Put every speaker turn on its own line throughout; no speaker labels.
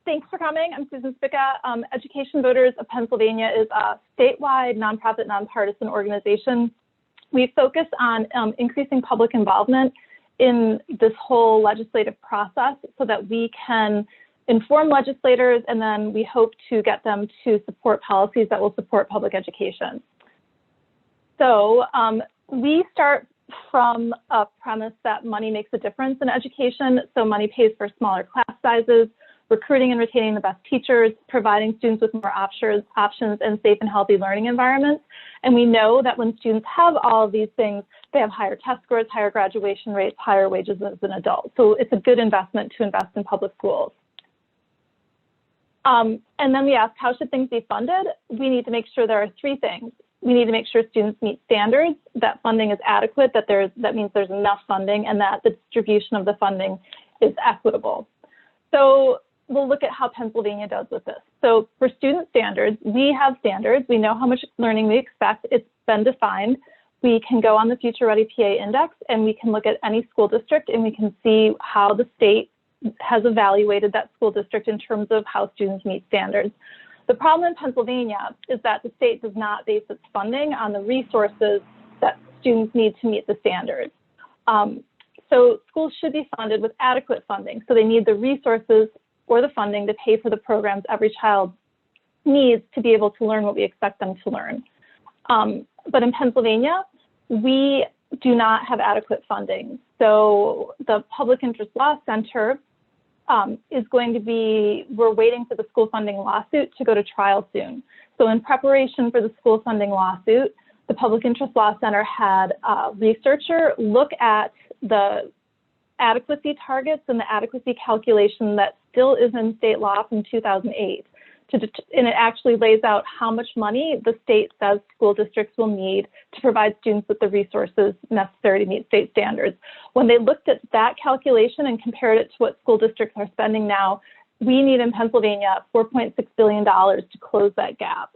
Thanks for coming. I'm Susan Spicka. Education Voters of Pennsylvania is a statewide nonprofit, nonpartisan organization. We focus on increasing public involvement in this whole legislative process so that we can inform legislators, and then we hope to get them to support policies that will support public education. So we start from a premise that money makes a difference in education. So money pays for smaller class sizes, recruiting and retaining the best teachers, providing students with more options, and safe and healthy learning environments. And we know that when students have all of these things, they have higher test scores, higher graduation rates, higher wages as an adult. So it's a good investment to invest in public schools. And then we ask, how should things be funded? We need to make sure there are three things. We need to make sure students meet standards, that funding is adequate, that means there's enough funding, and that the distribution of the funding is equitable. So we'll look at how Pennsylvania does with this. So for student standards, we have standards. We know how much learning we expect. It's been defined. We can go on the Future Ready PA Index, and we can look at any school district, and we can see how the state has evaluated that school district in terms of how students meet standards. The problem in Pennsylvania is that the state does not base its funding on the resources that students need to meet the standards. So schools should be funded with adequate funding. So they need the resources or the funding to pay for the programs every child needs to be able to learn what we expect them to learn. But in Pennsylvania, we do not have adequate funding. So the Public Interest Law Center is going to be, we're waiting for the school funding lawsuit to go to trial soon. So in preparation for the school funding lawsuit, the Public Interest Law Center had a researcher look at the adequacy targets and the adequacy calculation that still is in state law from 2008. And it actually lays out how much money the state says school districts will need to provide students with the resources necessary to meet state standards. When they looked at that calculation and compared it to what school districts are spending now, we need in Pennsylvania $4.6 billion to close that gap.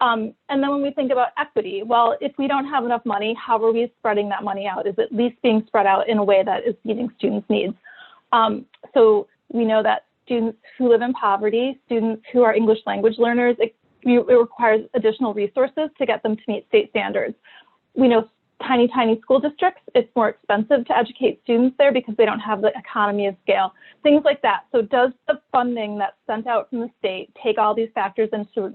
And then when we think about equity, well, if we don't have enough money, how are we spreading that money out? Is it at least being spread out in a way that is meeting students' needs? So we know that students who live in poverty, students who are English language learners, it requires additional resources to get them to meet state standards. We know tiny school districts, it's more expensive to educate students there because they don't have the economy of scale, things like that. So does the funding that's sent out from the state take all these factors into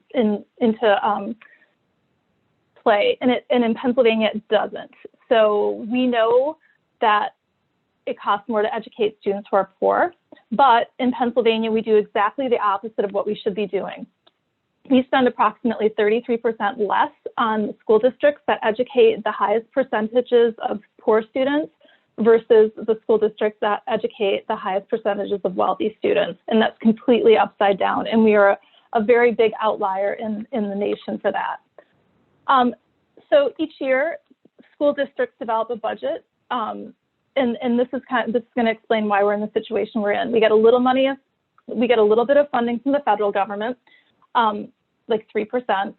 play? And in Pennsylvania, it doesn't. So we know that it costs more to educate students who are poor, but in Pennsylvania, we do exactly the opposite of what we should be doing. We spend approximately 33% less on school districts that educate the highest percentages of poor students versus the school districts that educate the highest percentages of wealthy students. And that's completely upside down. And we are a very big outlier in the nation for that. So each year, school districts develop a budget. And this is going to explain why we're in the situation we're in. We get a little money, we get a little bit of funding from the federal government, like 3%.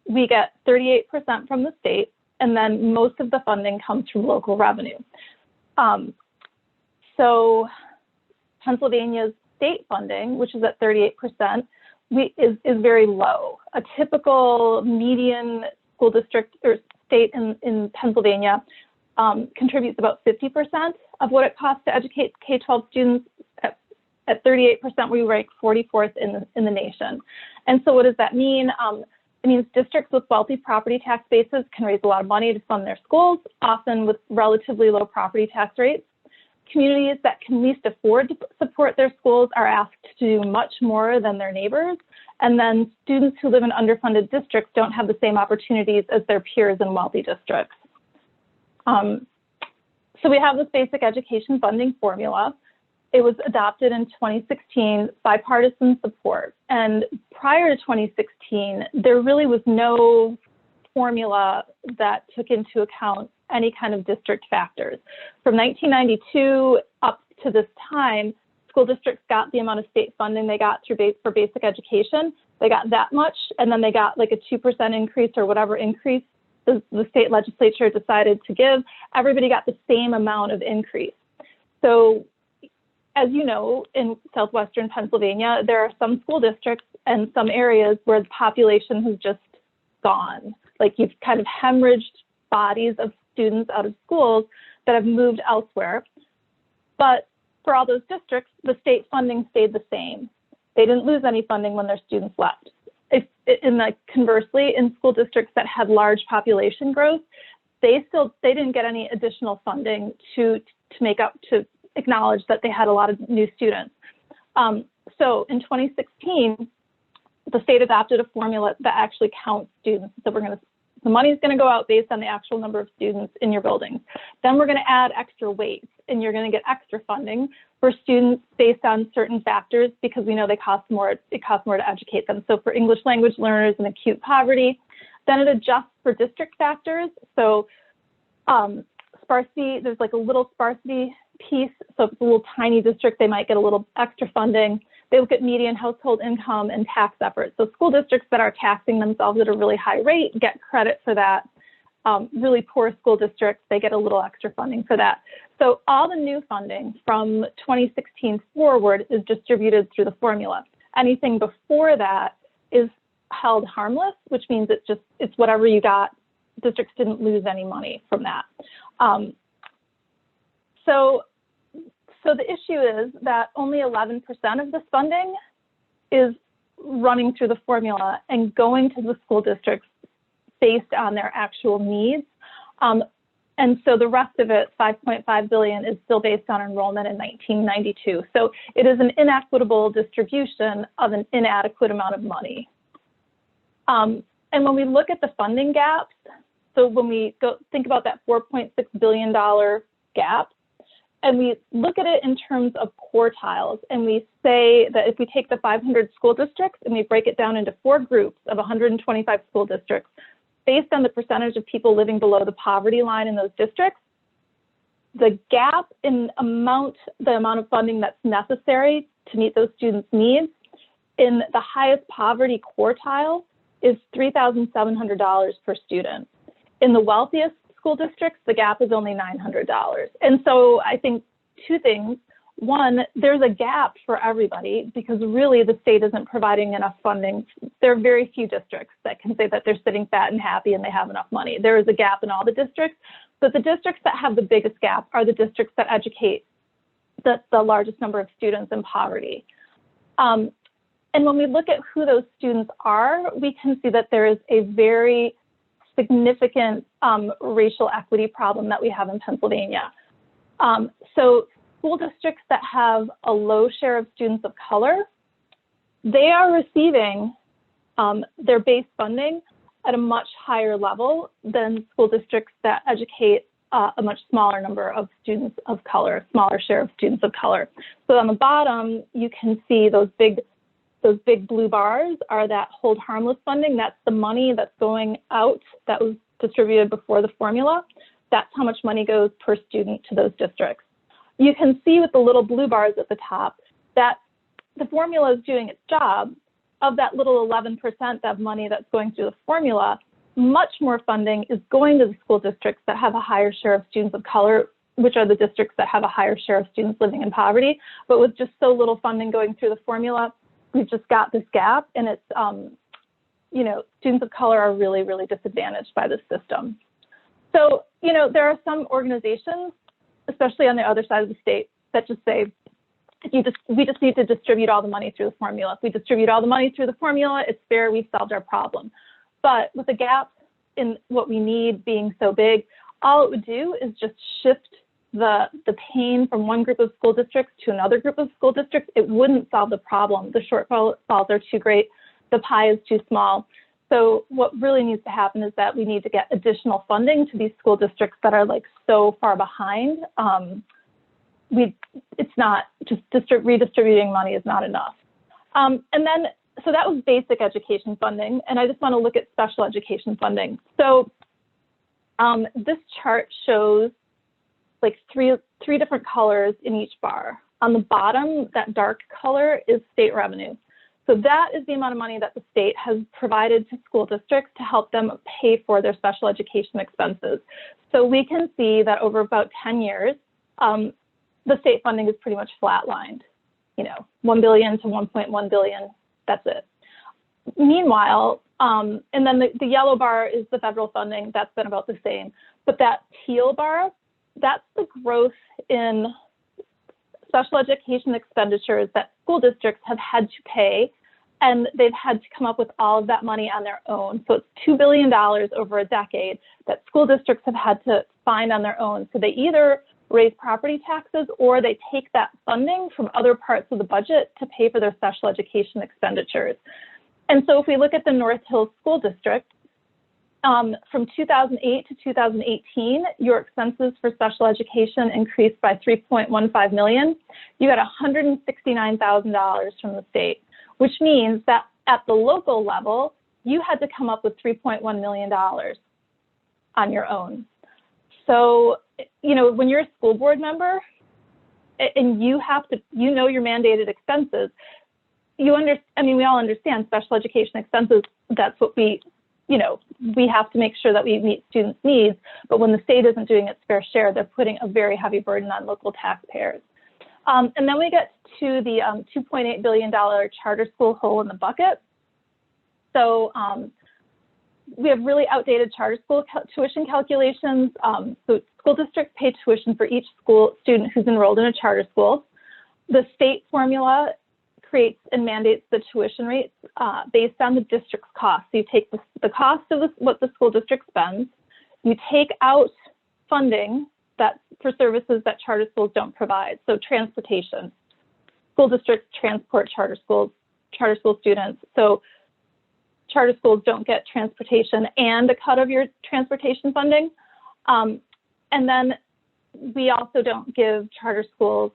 We get 38% from the state, and then most of the funding comes from local revenue. So Pennsylvania's state funding, which is at 38%, is very low. A typical median school district or state in Pennsylvania contributes about 50% of what it costs to educate K-12 students. At 38%, we rank 44th in the nation. And so what does that mean? It means districts with wealthy property tax bases can raise a lot of money to fund their schools, often with relatively low property tax rates. Communities that can least afford to support their schools are asked to do much more than their neighbors. And then students who live in underfunded districts don't have the same opportunities as their peers in wealthy districts. So we have this basic education funding formula. It was adopted in 2016, bipartisan support. And prior to 2016, there really was no formula that took into account any kind of district factors. From 1992 up to this time, school districts got the amount of state funding they got for basic education. They got that much, and then they got like a 2% increase or whatever increase the state legislature decided to give. Everybody got the same amount of increase. So as you know, in southwestern Pennsylvania, there are some school districts and some areas where the population has just gone. Like you've kind of hemorrhaged bodies of students out of schools that have moved elsewhere. But for all those districts, the state funding stayed the same. They didn't lose any funding when their students left. Conversely, in school districts that had large population growth, they didn't get any additional funding to acknowledge that they had a lot of new students. So in 2016, the state adopted a formula that actually counts students. So the money is going to go out based on the actual number of students in your buildings. Then we're going to add extra weights, and you're going to get extra funding for students based on certain factors because we know they cost more. It costs more to educate them. So for English language learners and acute poverty, then it adjusts for district factors. So sparsity, there's like a little sparsity piece. So if it's a little tiny district, they might get a little extra funding. They look at median household income and tax efforts. So school districts that are taxing themselves at a really high rate get credit for that. Really poor school districts, they get a little extra funding for that. So all the new funding from 2016 forward is distributed through the formula. Anything before that is held harmless, which means it's whatever you got. Districts didn't lose any money from that. So the issue is that only 11% of this funding is running through the formula and going to the school districts based on their actual needs. And so the rest of it, $5.5 billion, is still based on enrollment in 1992. So it is an inequitable distribution of an inadequate amount of money. And when we look at the funding gaps, so when we think about that $4.6 billion gap, and we look at it in terms of quartiles, and we say that if we take the 500 school districts and we break it down into 4 groups of 125 school districts, based on the percentage of people living below the poverty line in those districts, the gap in the amount of funding that's necessary to meet those students' needs in the highest poverty quartile is $3,700 per student. In the wealthiest school districts, the gap is only $900. And so I think 2 things. One, there's a gap for everybody because really the state isn't providing enough funding. There are very few districts that can say that they're sitting fat and happy and they have enough money. There is a gap in all the districts, but the districts that have the biggest gap are the districts that educate the largest number of students in poverty. And when we look at who those students are, we can see that there is a very significant racial equity problem that we have in Pennsylvania. So school districts that have a low share of students of color, they are receiving their base funding at a much higher level than school districts that educate a much smaller number of students of color, a smaller share of students of color. So on the bottom, you can see those big blue bars are that hold harmless funding. That's the money that's going out that was distributed before the formula. That's how much money goes per student to those districts. You can see with the little blue bars at the top that the formula is doing its job. Of that little 11% of money that's going through the formula, much more funding is going to the school districts that have a higher share of students of color, which are the districts that have a higher share of students living in poverty. But with just so little funding going through the formula, we've just got this gap, and it's, students of color are really, really disadvantaged by this system. So, there are some organizations, especially on the other side of the state, that just say, we just need to distribute all the money through the formula. If we distribute all the money through the formula, it's fair, we solved our problem. But with the gap in what we need being so big, all it would do is just shift the pain from one group of school districts to another group of school districts. It wouldn't solve the problem. The shortfalls are too great. The pie is too small. So what really needs to happen is that we need to get additional funding to these school districts that are like so far behind. It's not just redistributing money is not enough. So that was basic education funding, and I just want to look at special education funding. So this chart shows like three different colors in each bar. On the bottom, that dark color is state revenue. So that is the amount of money that the state has provided to school districts to help them pay for their special education expenses. So we can see that over about 10 years, the state funding is pretty much flatlined, 1 billion to 1.1 billion, that's it. Meanwhile, and then the yellow bar is the federal funding, that's been about the same. But that teal bar, that's the growth in special education expenditures that school districts have had to pay, and they've had to come up with all of that money on their own. So it's $2 billion over a decade that school districts have had to find on their own. So they either raise property taxes or they take that funding from other parts of the budget to pay for their special education expenditures. And so if we look at the North Hills School District, from 2008 to 2018, your expenses for special education increased by $3.15 million. You got $169,000 from the state, which means that at the local level, you had to come up with $3.1 million on your own. So, when you're a school board member and you have to, your mandated expenses, we all understand special education expenses, that's what we have to make sure that we meet students' needs, but when the state isn't doing its fair share, they're putting a very heavy burden on local taxpayers. And then we get to the $2.8 billion charter school hole in the bucket. So we have really outdated charter school tuition calculations. So school districts pay tuition for each school student who's enrolled in a charter school. The state formula creates and mandates the tuition rates based on the district's cost. So you take the cost of what the school district spends, you take out funding for services that charter schools don't provide. So transportation, school districts transport charter school students. So charter schools don't get transportation and a cut of your transportation funding. And then we also don't give charter schools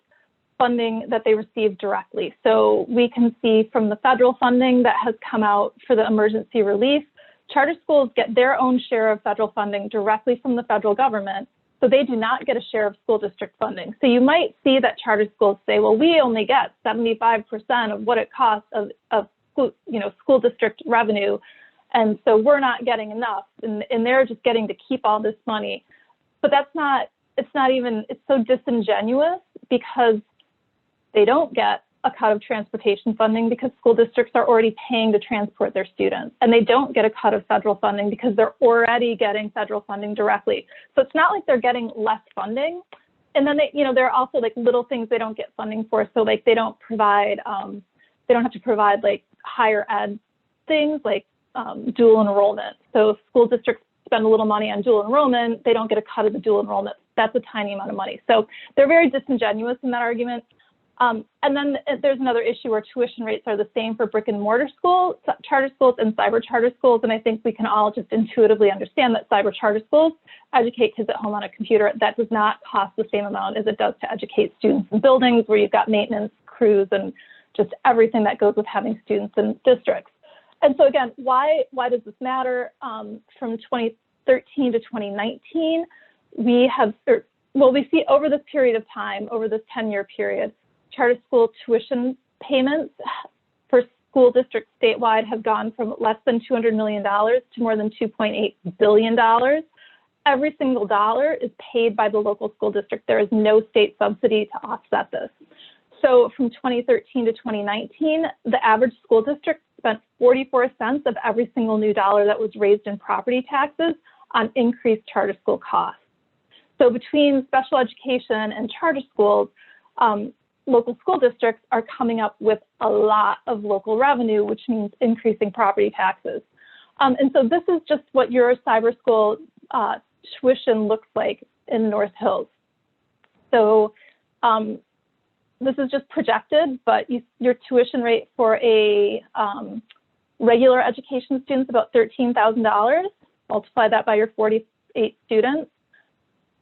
funding that they receive directly. So we can see from the federal funding that has come out for the emergency relief, charter schools get their own share of federal funding directly from the federal government. So they do not get a share of school district funding. So you might see that charter schools say, well, we only get 75% of what it costs of school district revenue. And so we're not getting enough, and they're just getting to keep all this money. But it's so disingenuous, because they don't get a cut of transportation funding because school districts are already paying to transport their students, and they don't get a cut of federal funding because they're already getting federal funding directly. So it's not like they're getting less funding. And then there are also like little things they don't get funding for. So like they don't have to provide like higher ed things like dual enrollment. So if school districts spend a little money on dual enrollment, they don't get a cut of the dual enrollment. That's a tiny amount of money. So they're very disingenuous in that argument. And then there's another issue where tuition rates are the same for brick and mortar schools, charter schools, and cyber charter schools. And I think we can all just intuitively understand that cyber charter schools educate kids at home on a computer. That does not cost the same amount as it does to educate students in buildings where you've got maintenance crews and just everything that goes with having students in districts. And so again, why does this matter? From 2013 to 2019, we see over this period of time, over this 10-year period, charter school tuition payments for school districts statewide have gone from less than $200 million to more than $2.8 billion. Every single dollar is paid by the local school district. There is no state subsidy to offset this. So from 2013 to 2019, the average school district spent 44 cents of every single new dollar that was raised in property taxes on increased charter school costs. So between special education and charter schools, local school districts are coming up with a lot of local revenue, which means increasing property taxes. And so this is just what your cyber school tuition looks like in North Hills. So this is just projected, but your tuition rate for a regular education student is about $13,000. Multiply that by your 48 students.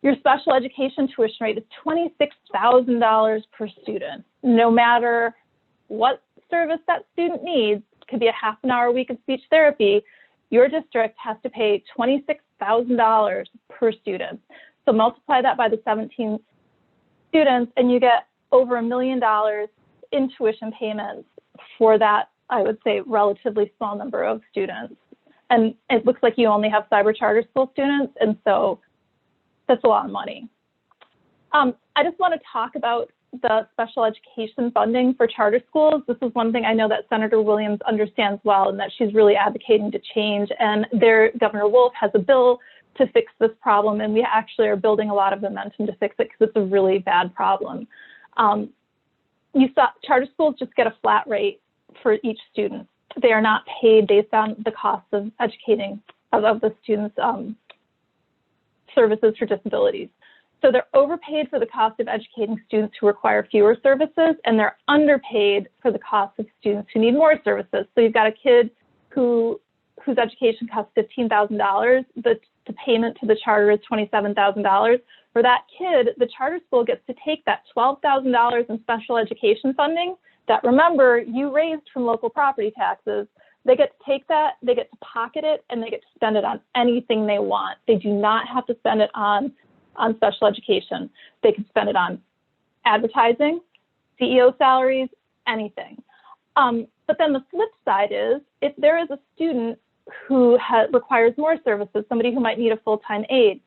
Your special education tuition rate is $26,000 per student. No matter what service that student needs, it could be a half an hour a week of speech therapy, your district has to pay $26,000 per student. So multiply that by the 17 students, and you get over $1 million in tuition payments for that, I would say, relatively small number of students. And it looks like you only have cyber charter school students, and so that's a lot of money. I just want to talk about the special education funding for charter schools. This is one thing I know that Senator Williams understands well and that she's really advocating to change. And Governor Wolf has a bill to fix this problem, and we actually are building a lot of momentum to fix it because it's a really bad problem. You saw charter schools just get a flat rate for each student. They are not paid based on the cost of educating of the students' services for disabilities. So they're overpaid for the cost of educating students who require fewer services, and they're underpaid for the cost of students who need more services. So you've got a kid whose education costs $15,000, the payment to the charter is $27,000. For that kid, the charter school gets to take that $12,000 in special education funding that, remember, you raised from local property taxes. They get to take that, they get to pocket it, and they get to spend it on anything they want. They do not have to spend it on special education. They can spend it on advertising, CEO salaries, anything. But then the flip side is, if there is a student who requires more services, somebody who might need a full-time aide,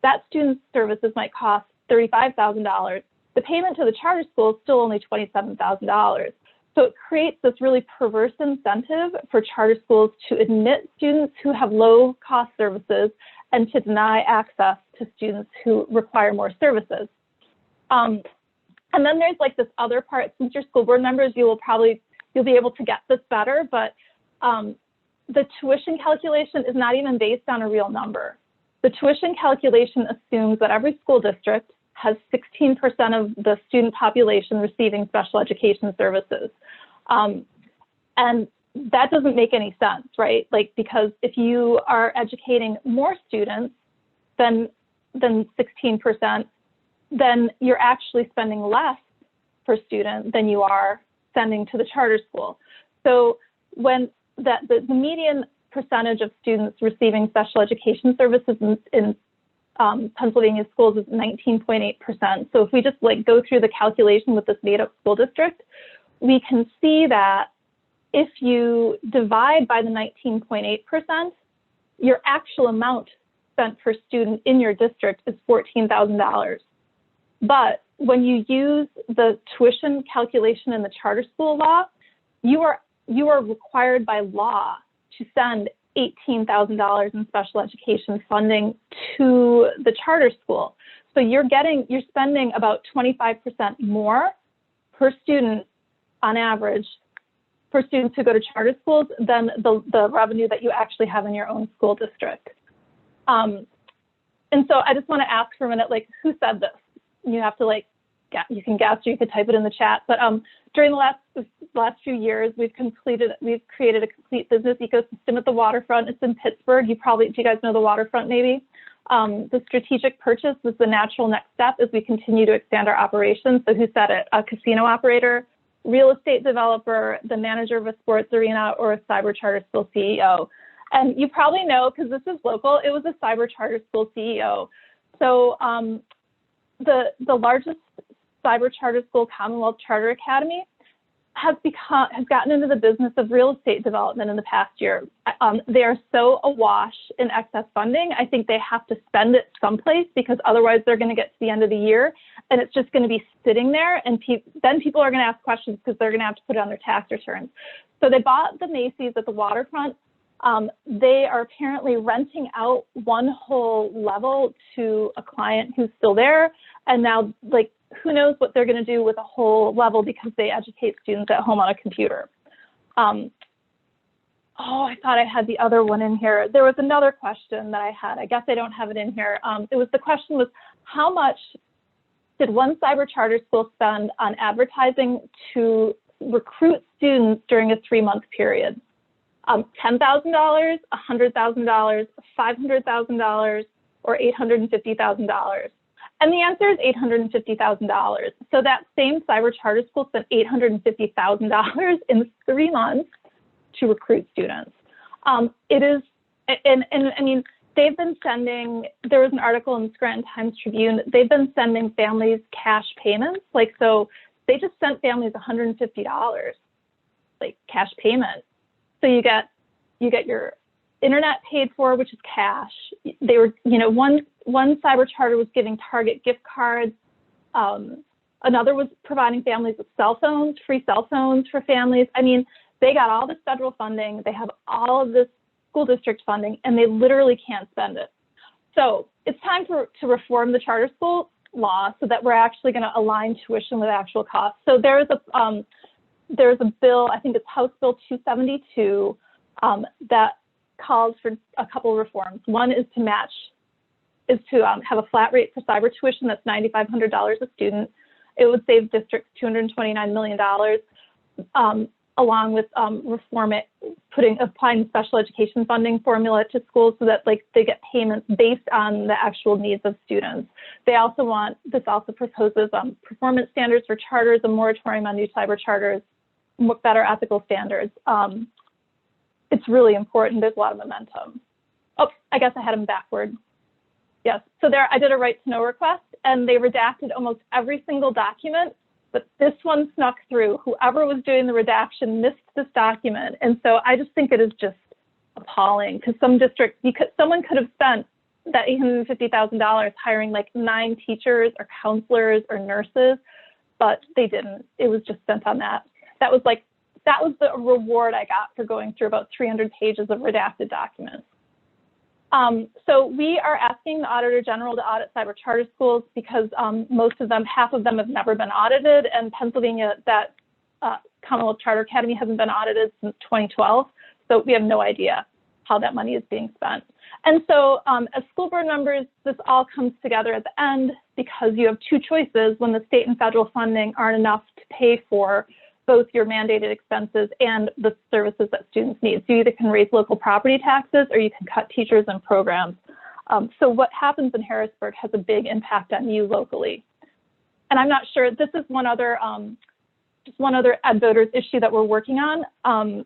that student's services might cost $35,000. The payment to the charter school is still only $27,000. So it creates this really perverse incentive for charter schools to admit students who have low-cost services and to deny access to students who require more services. And then there's like this other part. Since you're school board members, you'll be able to get this better, but the tuition calculation is not even based on a real number. The tuition calculation assumes that every school district has 16% of the student population receiving special education services. And that doesn't make any sense, right? Like, because if you are educating more students than 16%, then you're actually spending less per student than you are sending to the charter school. So when the median percentage of students receiving special education services in Pennsylvania schools is 19.8%. So if we just like go through the calculation with this made-up school district, we can see that if you divide by the 19.8%, your actual amount spent per student in your district is $14,000. But when you use the tuition calculation in the charter school law, you are required by law to send $18,000 in special education funding to the charter school. So you're spending about 25% more per student on average for students who go to charter schools than the revenue that you actually have in your own school district. And so I just want to ask for a minute, like, who said this? You have to you can guess or you could type it in the chat. But during the last few years, we've created a complete business ecosystem at the waterfront. It's in Pittsburgh. Do you guys know the waterfront maybe? The strategic purchase was the natural next step as we continue to expand our operations. So who said it? A casino operator, real estate developer, the manager of a sports arena, or a cyber charter school CEO. And you probably know, because this is local, it was a cyber charter school CEO. So the largest cyber charter school, Commonwealth Charter Academy, has gotten into the business of real estate development in the past year. They are so awash in excess funding. I think they have to spend it someplace, because otherwise they're going to get to the end of the year and it's just going to be sitting there, and then people are going to ask questions because they're going to have to put it on their tax returns. So they bought the Macy's at the waterfront. They are apparently renting out one whole level to a client who's still there, and now, like, who knows what they're going to do with a whole level, because they educate students at home on a computer. Oh, I thought I had the other one in here. There was another question that I had. I guess I don't have it in here. The question was, how much did one cyber charter school spend on advertising to recruit students during a 3-month period? $10,000, $100,000, $500,000, or $850,000? And the answer is $850,000. So that same cyber charter school spent $850,000 in 3 months to recruit students. It is, and I mean, they've been sending, there was an article in the Scranton Times-Tribune, they've been sending families cash payments. Like, so they just sent families $150, like cash payment. So you get your internet paid for, which is cash. They were, one cyber charter was giving Target gift cards Another was providing families with cell phones, free cell phones for families. I mean, they got all this federal funding, they have all of this school district funding, and they literally can't spend it. So it's time to reform the charter school law so that we're actually going to align tuition with actual costs. So there's a bill, I think it's House Bill 272, that calls for a couple of reforms. One is to have a flat rate for cyber tuition that's $9,500 a student. It would save districts $229 million, along with applying special education funding formula to schools so that they get payments based on the actual needs of students. This also proposes performance standards for charters, a moratorium on new cyber charters, better ethical standards. It's really important. There's a lot of momentum. Oh, I guess I had them backward. Yes, so I did a right to know request, and they redacted almost every single document, but this one snuck through. Whoever was doing the redaction missed this document. And so I just think it is just appalling, because someone could have spent that $850,000 hiring 9 teachers or counselors or nurses, but they didn't. It was just spent on that. That was the reward I got for going through about 300 pages of redacted documents. So we are asking the Auditor General to audit cyber charter schools because half of them have never been audited, and Pennsylvania, that Commonwealth Charter Academy hasn't been audited since 2012. So we have no idea how that money is being spent. And so as school board members, this all comes together at the end because you have two choices when the state and federal funding aren't enough to pay for both your mandated expenses and the services that students need. So you either can raise local property taxes or you can cut teachers and programs. So what happens in Harrisburg has a big impact on you locally. And I'm not sure, this is just one other Ed Voters issue that we're working on.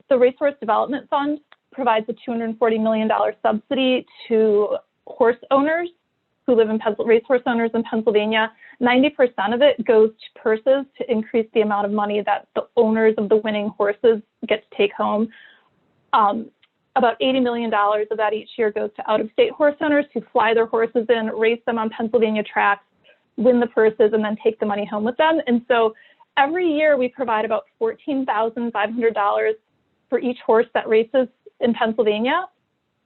The Racehorse Development Fund provides a $240 million subsidy to horse owners who live in racehorse owners in Pennsylvania. 90% of it goes to purses to increase the amount of money that the owners of the winning horses get to take home. About $80 million of that each year goes to out-of-state horse owners who fly their horses in, race them on Pennsylvania tracks, win the purses, and then take the money home with them. And so every year we provide about $14,500 for each horse that races in Pennsylvania.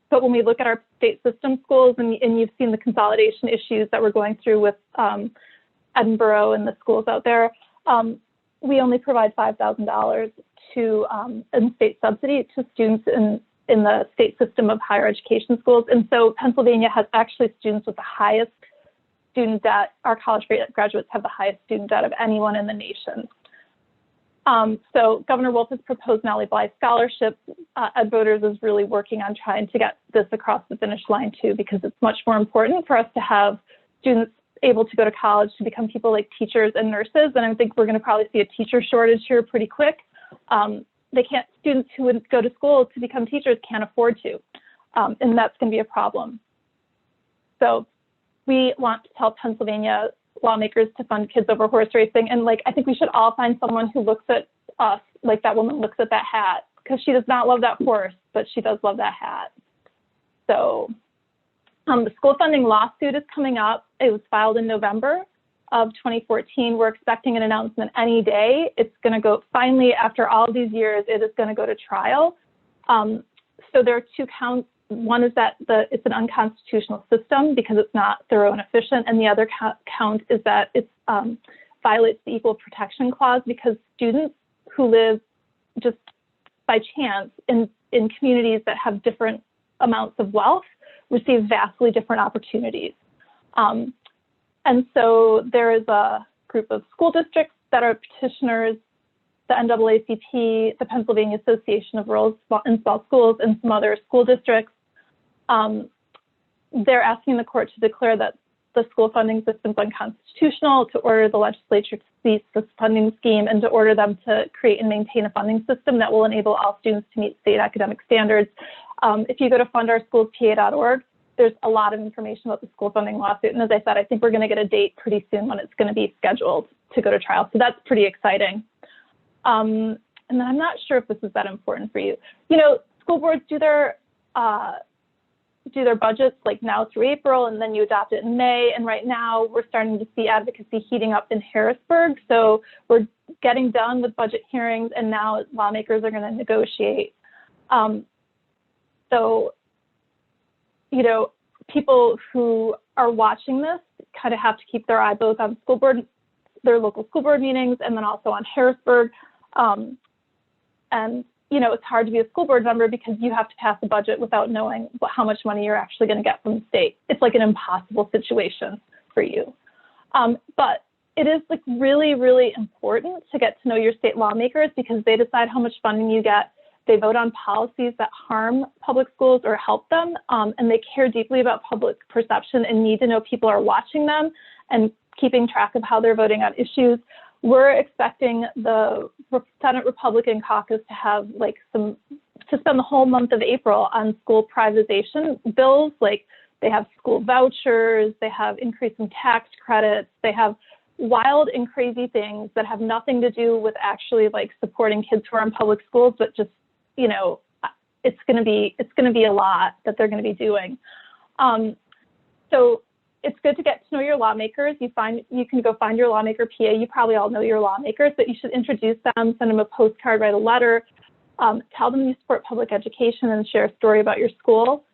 But when we look at our state system schools, and you've seen the consolidation issues that we're going through with Edinburgh and the schools out there, we only provide $5,000 in state subsidy to students in the state system of higher education schools. And so Pennsylvania has actually students with the highest student debt. Our college graduates have the highest student debt of anyone in the nation. So Governor Wolf has proposed an Ollie Blythe scholarship. Ed Voters is really working on trying to get this across the finish line too, because it's much more important for us to have students able to go to college to become people like teachers and nurses. And I think we're going to probably see a teacher shortage here pretty quick. Students who would go to school to become teachers can't afford to, and that's going to be a problem. So we want to tell Pennsylvania lawmakers to fund kids over horse racing. And I think we should all find someone who looks at us like that woman looks at that hat, because she does not love that horse, but she does love that hat. So the school funding lawsuit is coming up. It was filed in November of 2014. We're expecting an announcement any day. It's going to go, finally, after all these years, it is going to go to trial. So there are 2 counts. One is that it's an unconstitutional system because it's not thorough and efficient, and the other count is that it violates the Equal Protection Clause because students who live just by chance in communities that have different amounts of wealth receive vastly different opportunities. And so there is a group of school districts that are petitioners, the NAACP, the Pennsylvania Association of Rural and Small Schools, and some other school districts. They're asking the court to declare that the school funding system is unconstitutional, to order the legislature to cease this funding scheme, and to order them to create and maintain a funding system that will enable all students to meet state academic standards. If you go to fundourschoolspa.org, there's a lot of information about the school funding lawsuit. And as I said, I think we're going to get a date pretty soon when it's going to be scheduled to go to trial. So that's pretty exciting. And then I'm not sure if this is that important for you. You know, school boards do their do their budgets like now through April, and then you adopt it in May. And right now we're starting to see advocacy heating up in Harrisburg. So we're getting done with budget hearings, and now lawmakers are going to negotiate. So, you know, people who are watching this kind of have to keep their eye both on school board, their local school board meetings, and then also on Harrisburg. And, you know, it's hard to be a school board member because you have to pass a budget without knowing how much money you're actually going to get from the state. It's like an impossible situation for you. But it is like really, really important to get to know your state lawmakers because they decide how much funding you get. They vote on policies that harm public schools or help them, and they care deeply about public perception and need to know people are watching them and keeping track of how they're voting on issues. We're expecting the Senate Republican caucus to have to spend the whole month of April on school privatization bills. Like they have school vouchers, they have increasing tax credits, they have wild and crazy things that have nothing to do with actually like supporting kids who are in public schools, but just, you know, it's going to be a lot that they're going to be doing. So it's good to get to know your lawmakers. You can go find your lawmaker PA. You probably all know your lawmakers, but you should introduce them, send them a postcard, write a letter, tell them you support public education and share a story about your school.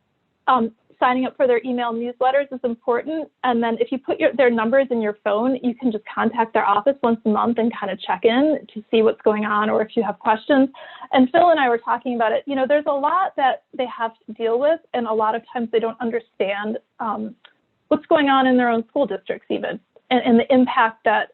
Signing up for their email newsletters is important. And then if you put their numbers in your phone, you can just contact their office once a month and kind of check in to see what's going on or if you have questions. And Phil and I were talking about it. You know, there's a lot that they have to deal with, and a lot of times they don't understand what's going on in their own school districts even, and the impact that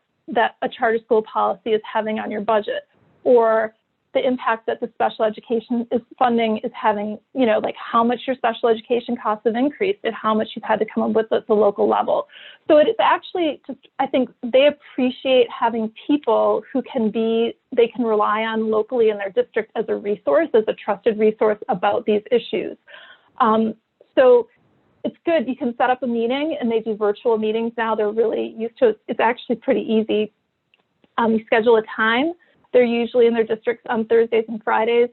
a charter school policy is having on your budget, or the impact that the special education funding is having, you know, like how much your special education costs have increased and how much you've had to come up with at the local level. So it's actually just, I think they appreciate having people who they can rely on locally in their district as a resource, as a trusted resource about these issues. So it's good. You can set up a meeting, and they do virtual meetings now. They're really used to it. It's actually pretty easy. You schedule a time. They're usually in their districts on Thursdays and Fridays.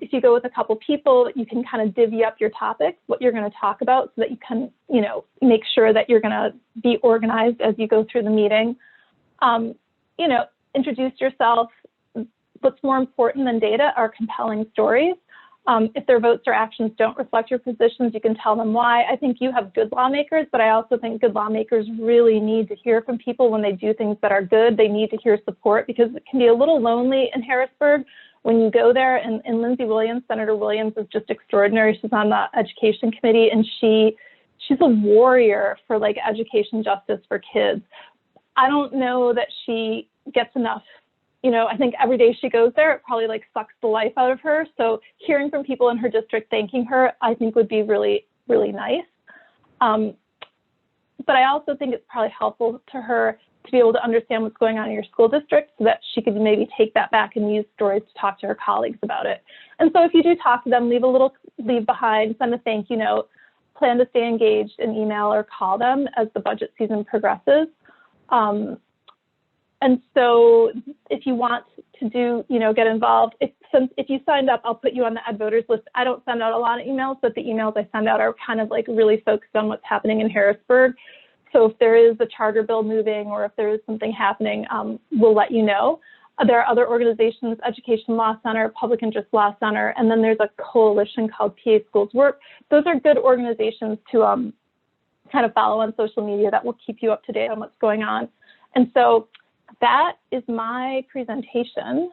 If you go with a couple people, you can kind of divvy up your topics, what you're going to talk about, so that you can, you know, make sure that you're going to be organized as you go through the meeting. You know, introduce yourself. What's more important than data are compelling stories. If their votes or actions don't reflect your positions, you can tell them why. I think you have good lawmakers, but I also think good lawmakers really need to hear from people when they do things that are good. They need to hear support because it can be a little lonely in Harrisburg when you go there. And Lindsey Williams, Senator Williams, is just extraordinary. She's on the education committee, and she's a warrior for like education justice for kids. I don't know that she gets enough. You know, I think every day she goes there, it probably like sucks the life out of her. So hearing from people in her district thanking her, I think would be really, really nice. But I also think it's probably helpful to her to be able to understand what's going on in your school district so that she could maybe take that back and use stories to talk to her colleagues about it. And so if you do talk to them, leave behind, send a thank you note, plan to stay engaged in email or call them as the budget season progresses. And so if you want to get involved, if you signed up, I'll put you on the Ed Voters list. I don't send out a lot of emails, but the emails I send out are kind of like really focused on what's happening in Harrisburg. So if there is a charter bill moving or if there is something happening, we'll let you know. There are other organizations, Education Law Center, Public Interest Law Center, and then there's a coalition called PA Schools Work. Those are good organizations to kind of follow on social media that will keep you up to date on what's going on. And so that is my presentation.